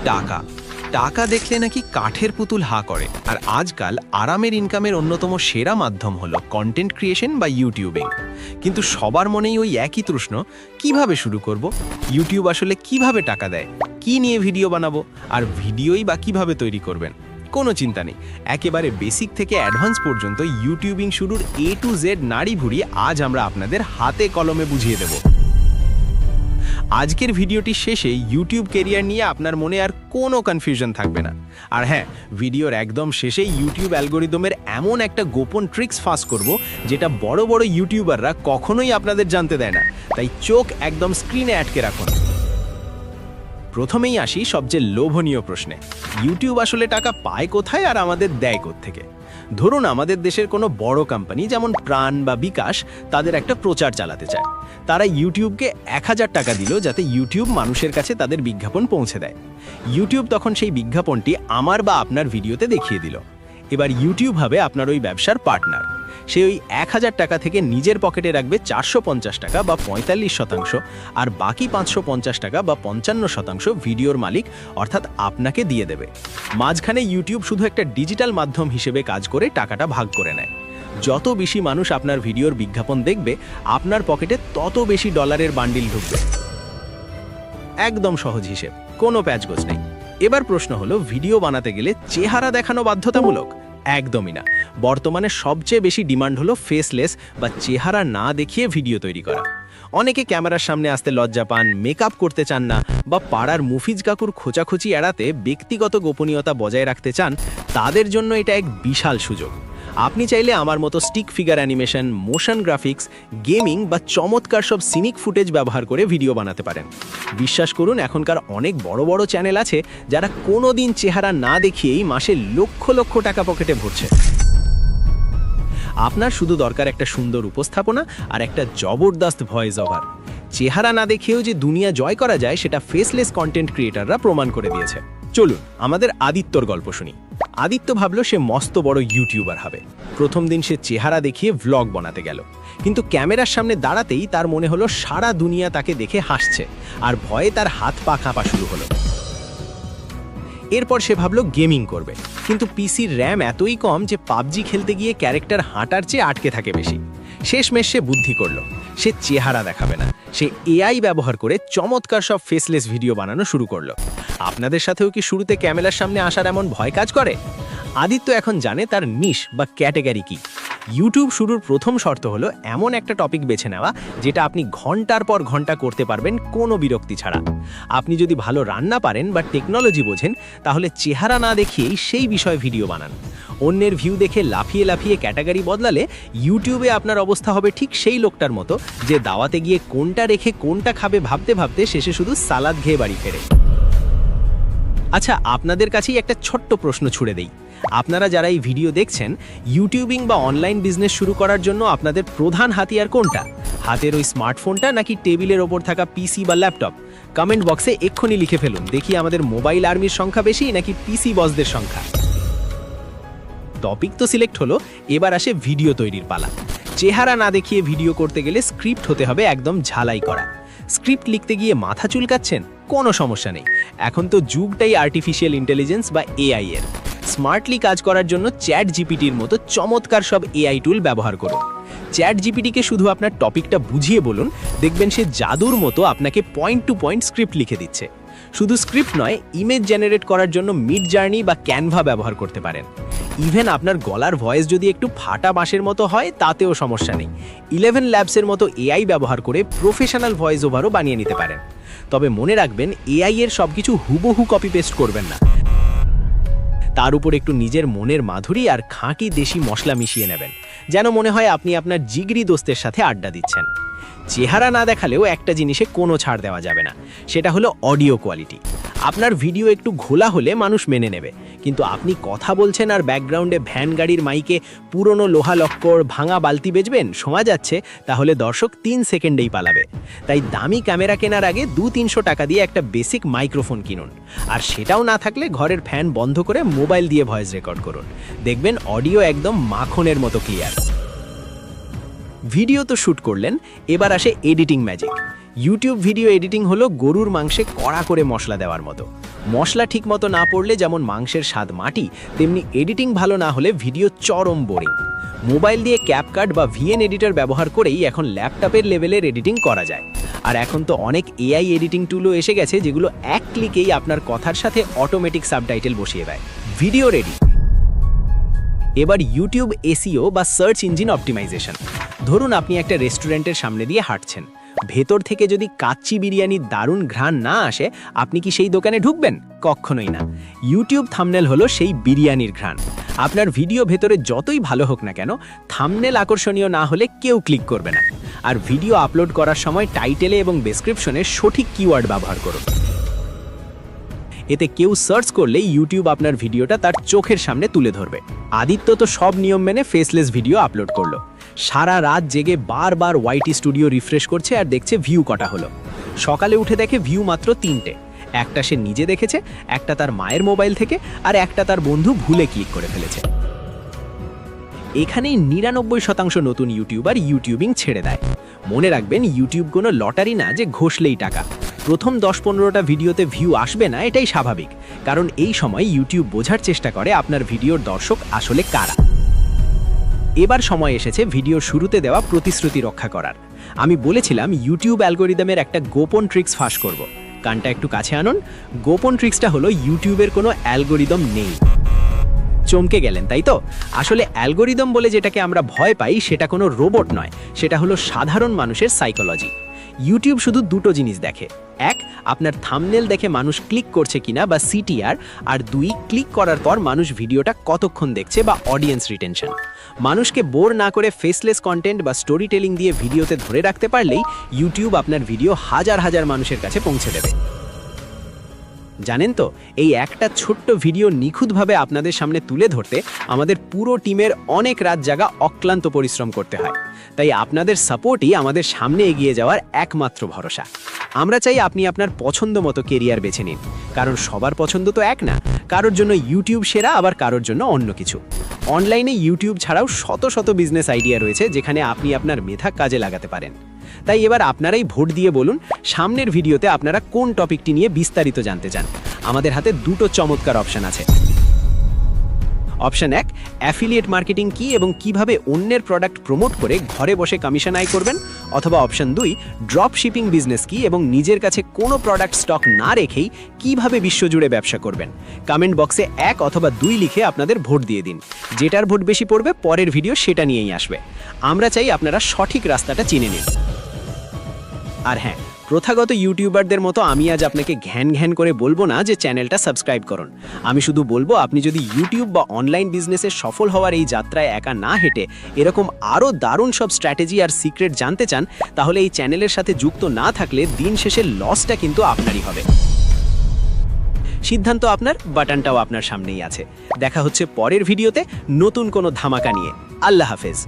টাকা টাকা দেখলে নাকি কাঠের পুতুল হা করে। আর আজকাল আরামের ইনকামের অন্যতম সেরা মাধ্যম হলো কন্টেন্ট ক্রিয়েশন বা ইউটিউবিং। কিন্তু সবার মনেই ওই একই প্রশ্ন, কিভাবে শুরু করব? ইউটিউব আসলে কিভাবে টাকা দেয়? কি নিয়ে ভিডিও বানাবো? আর ভিডিওই বা কিভাবে তৈরি করবেন? কোনো চিন্তা নেই, একেবারে বেসিক থেকে অ্যাডভান্স পর্যন্ত ইউটিউবিং শুরুর A to Z নাড়ি ভুড়ি আজ আমরা আপনাদের হাতে কলমে বুঝিয়ে দেব। আজকের ভিডিওটি শেষে ইউটিউব ক্যারিয়ার নিয়ে আপনার মনে আর কোনো কনফিউশন থাকবে না। আর হ্যাঁ, ভিডিওর একদম শেষে ইউটিউব অ্যালগোরিদমের এমন একটা গোপন ট্রিক্স ফাঁস করব যেটা বড় বড় ইউটিউবাররা কখনোই আপনাদের জানতে দেয় না। তাই চোখ একদম স্ক্রিনে আটকে রাখুন। প্রথমেই আসি সবচেয়ে লোভনীয় প্রশ্নে, ইউটিউব আসলে টাকা পায় কোথায় আর আমাদের দেয় কোত্থেকে? ধরুন আমাদের দেশের কোনো বড় কোম্পানি যেমন প্রাণ বা বিকাশ তাদের একটা প্রচার চালাতে চায়। তারা ইউটিউবকে 1000 টাকা দিল যাতে ইউটিউব মানুষের কাছে তাদের বিজ্ঞাপন পৌঁছে দেয়। ইউটিউব তখন সেই বিজ্ঞাপনটি আমার বা আপনার ভিডিওতে দেখিয়ে দিল। এবার ইউটিউব হবে আপনার ওই ব্যবসার পার্টনার। সে ওই 1000 টাকা থেকে নিজের পকেটে রাখবে 450 টাকা বা 45%, আর বাকি 550 টাকা বা 55% ভিডিওর মালিক অর্থাৎ আপনাকে দিয়ে দেবে। মাঝখানে ইউটিউব শুধু একটা ডিজিটাল মাধ্যম হিসেবে কাজ করে টাকাটা ভাগ করে নেয়। যত বেশি মানুষ আপনার ভিডিওর বিজ্ঞাপন দেখবে, আপনার পকেটে তত বেশি ডলারের বান্ডিল ঢুকবে। একদম সহজ হিসেব, কোনো প্যাচগোছ নেই। এবার প্রশ্ন হলো, ভিডিও বানাতে গেলে চেহারা দেখানো বাধ্যতামূলক? একদমই না। বর্তমানে সবচেয়ে বেশি ডিমান্ড হলো ফেসলেস বা চেহারা না দেখিয়ে ভিডিও তৈরি করা। অনেকে ক্যামেরার সামনে আসতে লজ্জা পান, মেকআপ করতে চান না, বা পাড়ার মুফিজ কাকুর খোঁচাখুচি এড়াতে ব্যক্তিগত গোপনীয়তা বজায় রাখতে চান। তাদের জন্য এটা এক বিশাল সুযোগ। আপনি চাইলে আমার মতো stick figure animation, motion graphics, gaming বা চমৎকার সব সিনিক ফুটেজ ব্যবহার করে ভিডিও বানাতে পারেন। বিশ্বাস করুন, এখনকার অনেক বড় বড় চ্যানেল আছে যারা কোনোদিন চেহারা না দেখিয়েই মাসে লক্ষ লক্ষ টাকা পকেটে ভরছে। আপনার শুধু দরকার একটা সুন্দর উপস্থাপনা আর একটা জবরদস্ত ভয়েস ওভার। চেহারা না দেখেও যে দুনিয়া জয় করা যায় সেটা ফেসলেস কন্টেন্ট ক্রিয়েটাররা প্রমাণ করে দিয়েছে। চলুন আমাদের আদিত্যর গল্প শুনি। আদিত্য ভাবলো সে মস্ত বড় ইউটিউবার হবে। প্রথম দিন সে চেহারা দেখিয়ে ভ্লগ বানাতে গেল, কিন্তু ক্যামেরার সামনে দাঁড়াতেই তার মনে হলো সারা দুনিয়া তাকে দেখে হাসছে, আর ভয়ে তার হাত পা কাঁপা শুরু হলো। এরপর সে ভাবলো গেমিং করবে, কিন্তু পিসির র্যাম এতই কম যে পাবজি খেলতে গিয়ে ক্যারেক্টার হাঁটার চেয়ে আটকে থাকে বেশি। শেষমেশ সে বুদ্ধি করলো, সে চেহারা দেখাবে না, সে এআই ব্যবহার করে চমৎকার সব ফেসলেস ভিডিও বানানো শুরু করলো। আপনাদের সাথেও কি শুরুতে ক্যামেরার সামনে আসার এমন ভয় কাজ করে? আদিত্য এখন জানে তার নিশ বা ক্যাটেগরি কি। ইউটিউব শুরুর প্রথম শর্ত হলো এমন একটা টপিক বেছে নেওয়া যেটা আপনি ঘন্টার পর ঘন্টা করতে পারবেন কোনো বিরক্তি ছাড়া। আপনি যদি ভালো রান্না পারেন বা টেকনোলজি বোঝেন, তাহলে চেহারা না দেখিয়েই সেই বিষয়ে ভিডিও বানান। অন্যের ভিউ দেখে লাফিয়ে লাফিয়ে ক্যাটাগরি বদলালে ইউটিউবে আপনার অবস্থা হবে ঠিক সেই লোকটার মতো যে দাওয়াতে গিয়ে কোনটা রেখে কোনটা খাবে ভাবতে ভাবতে শেষে শুধু সালাদ খেয়ে বাড়ি ফেরে। আচ্ছা, আপনাদের কাছেই একটা ছোট্ট প্রশ্ন ছুড়ে দেই। আপনারা যারা এই ভিডিও দেখছেন, ইউটিউবিং বা অনলাইন বিজনেস শুরু করার জন্য আপনাদের প্রধান হাতিয়ার কোনটা? হাতের ওই স্মার্টফোনটা নাকি টেবিলের ওপর থাকা পিসি বা ল্যাপটপ? কমেন্ট বক্সে এক্ষুনি লিখে ফেলুন, দেখি আমাদের মোবাইল আর্মির সংখ্যা বেশি নাকি পিসি বসদের সংখ্যা। টপিক তো সিলেক্ট হলো, এবার আসে ভিডিও তৈরির পালা। চেহারা না দেখিয়ে ভিডিও করতে গেলে স্ক্রিপ্ট হতে হবে একদম ঝালাই করা। স্ক্রিপ্ট লিখতে গিয়ে মাথা চুলকাচ্ছেন? কোনো সমস্যা নেই, এখন তো যুগটাই আর্টিফিশিয়াল ইন্টেলিজেন্স বা এআই এর। স্মার্টলি কাজ করার জন্য চ্যাট জিপিটির মতো চমৎকার সব এআই টুল ব্যবহার করুন। চ্যাট জিপিটিকে শুধু আপনার টপিকটা বুঝিয়ে বলুন, দেখবেন সে জাদুর মতো আপনাকে পয়েন্ট টু পয়েন্ট স্ক্রিপ্ট লিখে দিচ্ছে। শুধু স্ক্রিপ্ট নয়, ইমেজ জেনারেট করার জন্য মিড জার্নি বা ক্যানভা ব্যবহার করতে পারেন। ইভেন আপনার গলার ভয়েস যদি একটু ফাটা বাঁশের মতো হয় তাতেও সমস্যা নেই। 11 ল্যাবসের মতো এআই ব্যবহার করে প্রফেশনাল ভয়েস ওভারও বানিয়ে নিতে পারেন। তবে মনে রাখবেন, এআই এর সবকিছু হুবহু কপি পেস্ট করবেন না। তার উপর একটু নিজের মনের মাধুরী আর খাঁটি দেশি মশলা মিশিয়ে নেবেন, যেন মনে হয় আপনি আপনার জিগরি দোস্তের সাথে আড্ডা দিচ্ছেন। চেহারা না দেখালেও একটা জিনিসে কোনো ছাড় দেওয়া যাবে না, সেটা হলো অডিও কোয়ালিটি। আপনার ভিডিও একটু ঘোলা হলে মানুষ মেনে নেবে, কিন্তু আপনি কথা বলছেন আর ব্যাকগ্রাউন্ডে ভ্যান গাড়ির মাইকে পুরনো লোহা লক্কর ভাঙা বালতি বেচবেন, শোনা যাচ্ছে, তাহলে দর্শক 3 সেকেন্ডেই পালাবে। তাই দামি ক্যামেরা কেনার আগে 200-300 টাকা দিয়ে একটা বেসিক মাইক্রোফোন কিনুন, আর সেটাও না থাকলে ঘরের ফ্যান বন্ধ করে মোবাইল দিয়ে ভয়েস রেকর্ড করুন। দেখবেন অডিও একদম মাখনের মতো ক্লিয়ার। ভিডিও তো শ্যুট করলেন, এবার আসে editing magic. YouTube video editing হলো গরুর মাংসে কড়া করে মশলা দেওয়ার মতো। মশলা ঠিকমতো না পড়লে যেমন মাংসের স্বাদ মাটি, তেমনি এডিটিং ভালো না হলে ভিডিও চরম বোরিং। মোবাইল দিয়ে ক্যাপকাট বা ভিএন এডিটর ব্যবহার করেই এখন ল্যাপটপের লেভেলের এডিটিং করা যায়। আর এখন তো অনেক এআই এডিটিং টুলও এসে গেছে, যেগুলো এক ক্লিকেই আপনার কথার সাথে অটোমেটিক সাবটাইটেল বসিয়ে দেয়। Video ready. এবার ইউটিউব এসইও বা সার্চ ইঞ্জিন অপটিমাইজেশন। ধরুন আপনি একটা রেস্টুরেন্টের সামনে দিয়ে হাঁটছেন, ভেতর থেকে যদি কাচ্চি বিরিয়ানির দারুণ ঘ্রাণ না আসে, আপনি কি সেই দোকানে ঢুকবেন? কখনোই না। ইউটিউব থাম্বনেল হলো সেই বিরিয়ানির ঘ্রাণ। আপনার ভিডিও ভেতরে যতই ভালো হোক না কেন, থাম্বনেল আকর্ষণীয় না হলে কেউ ক্লিক করবে না। আর ভিডিও আপলোড করার সময় টাইটেলে এবং ডেসক্রিপশনে সঠিক কিওয়ার্ড ব্যবহার করুন। এতে কেউ সার্চ করলে ইউটিউব আপনার ভিডিওটা তার চোখের সামনে তুলে ধরবে। আদিত্য তো সব নিয়ম মেনে ফেসলেস ভিডিও আপলোড করলো। সারা রাত জেগে বারবার ওয়াইটি স্টুডিও রিফ্রেশ করছে আর দেখছে ভিউ কটা হলো। সকালে উঠে দেখে ভিউ মাত্র 3টে। একটা সে নিজে দেখেছে, একটা তার মায়ের মোবাইল থেকে, আর একটা তার বন্ধু ভুলে ক্লিক করে ফেলেছে। এখানেই 99% নতুন ইউটিউবার ইউটিউবিং ছেড়ে দেয়। মনে রাখবেন, ইউটিউব কোনো লটারি না যে ঘষলেই টাকা। প্রথম 10-15টা ভিডিওতে ভিউ আসবে না, এটাই স্বাভাবিক, কারণ এই সময় ইউটিউব বোঝার চেষ্টা করে আপনার ভিডিওর দর্শক আসলে কারা। এবার সময় এসেছে ভিডিওর শুরুতে দেওয়া প্রতিশ্রুতি রক্ষা করার। আমি বলেছিলাম ইউটিউব অ্যালগরিদমের একটা গোপন ট্রিক্স ফাঁস করব। কানটা একটু কাছে আনুন। গোপন ট্রিক্সটা হলো ইউটিউবের কোনো অ্যালগরিদম নেই। চমকে গেলেন তাই তো? আসলে অ্যালগরিদম বলে যেটাকে আমরা ভয় পাই, সেটা কোনো রোবট নয়, সেটা হলো সাধারণ মানুষের সাইকোলজি। ইউটিউব শুধু দুটো জিনিস দেখে। এক, আপনার থাম্বনেল দেখে মানুষ ক্লিক করছে কিনা বা সিটিআর, আর 2, ক্লিক করার পর মানুষ ভিডিওটা কতক্ষণ দেখছে বা অডিয়েন্স রিটেনশন। মানুষকে বোর না করে ফেসলেস কন্টেন্ট বা স্টোরি টেলিং দিয়ে ভিডিওতে ধরে রাখতে পারলেই ইউটিউব আপনার ভিডিও হাজার হাজার মানুষের কাছে পৌঁছে দেবে। জানেন তো, এই একটা ছোট্ট ভিডিও নিখুঁতভাবে আপনাদের সামনে তুলে ধরতে আমাদের পুরো টিমের অনেক রাত জাগা অক্লান্ত পরিশ্রম করতে হয়। তাই আপনাদের সাপোর্টই আমাদের সামনে এগিয়ে যাওয়ার একমাত্র ভরসা। আমরা চাই আপনি আপনার পছন্দ মতো কেরিয়ার বেছে নিন, কারণ সবার পছন্দ তো এক না। কারোর জন্য ইউটিউব সেরা, আবার কারোর জন্য অন্য কিছু। অনলাইনে ইউটিউব ছাড়াও শত শত বিজনেস আইডিয়া রয়েছে, যেখানে আপনি আপনার মেধা কাজে লাগাতে পারেন। তাই এবার আপনারাই ভোট দিয়ে বলুন, সামনের ভিডিওতে আপনারা কোন টপিকটি নিয়ে বিস্তারিত জানতে চান। আমাদের হাতে দুটো চমৎকার অপশন আছে। অপশন 1, অ্যাফিলিয়েট মার্কেটিং কি এবং কিভাবে অন্যের প্রোডাক্ট প্রমোট করে ঘরে বসে কমিশন আয় করবেন। অথবা অপশন 2, ড্রপ শিপিং বিজনেস কি এবং নিজের কাছে কোনো প্রোডাক্ট স্টক না রেখেই কিভাবে বিশ্বজুড়ে ব্যবসা করবেন। কমেন্ট বক্সে 1 অথবা 2 লিখে আপনাদের ভোট দিয়ে দিন। যেটার ভোট বেশি পড়বে, পরের ভিডিও সেটা নিয়েই আসবে। আমরা চাই আপনারা সঠিক রাস্তাটা চিনে নিন। আর হ্যাঁ, প্রথাগত ইউটিউবারদের মতো আমি আজ আপনাকে ঘ্যান ঘ্যান করে বলবো না যে চ্যানেলটা সাবস্ক্রাইব করুন। আমি শুধু বলবো, আপনি যদি ইউটিউব বা অনলাইন বিজনেসে সফল হওয়ার এই যাত্রায় একা না হেঁটে এরকম আরও দারুণ সব স্ট্র্যাটেজি আর সিক্রেট জানতে চান, তাহলে এই চ্যানেলের সাথে যুক্ত না থাকলে দিন শেষে লসটা কিন্তু আপনারই হবে। সিদ্ধান্ত আপনার, বাটনটাও আপনার সামনেই আছে। দেখা হচ্ছে পরের ভিডিওতে নতুন কোনো ধামাকা নিয়ে। আল্লাহ হাফেজ।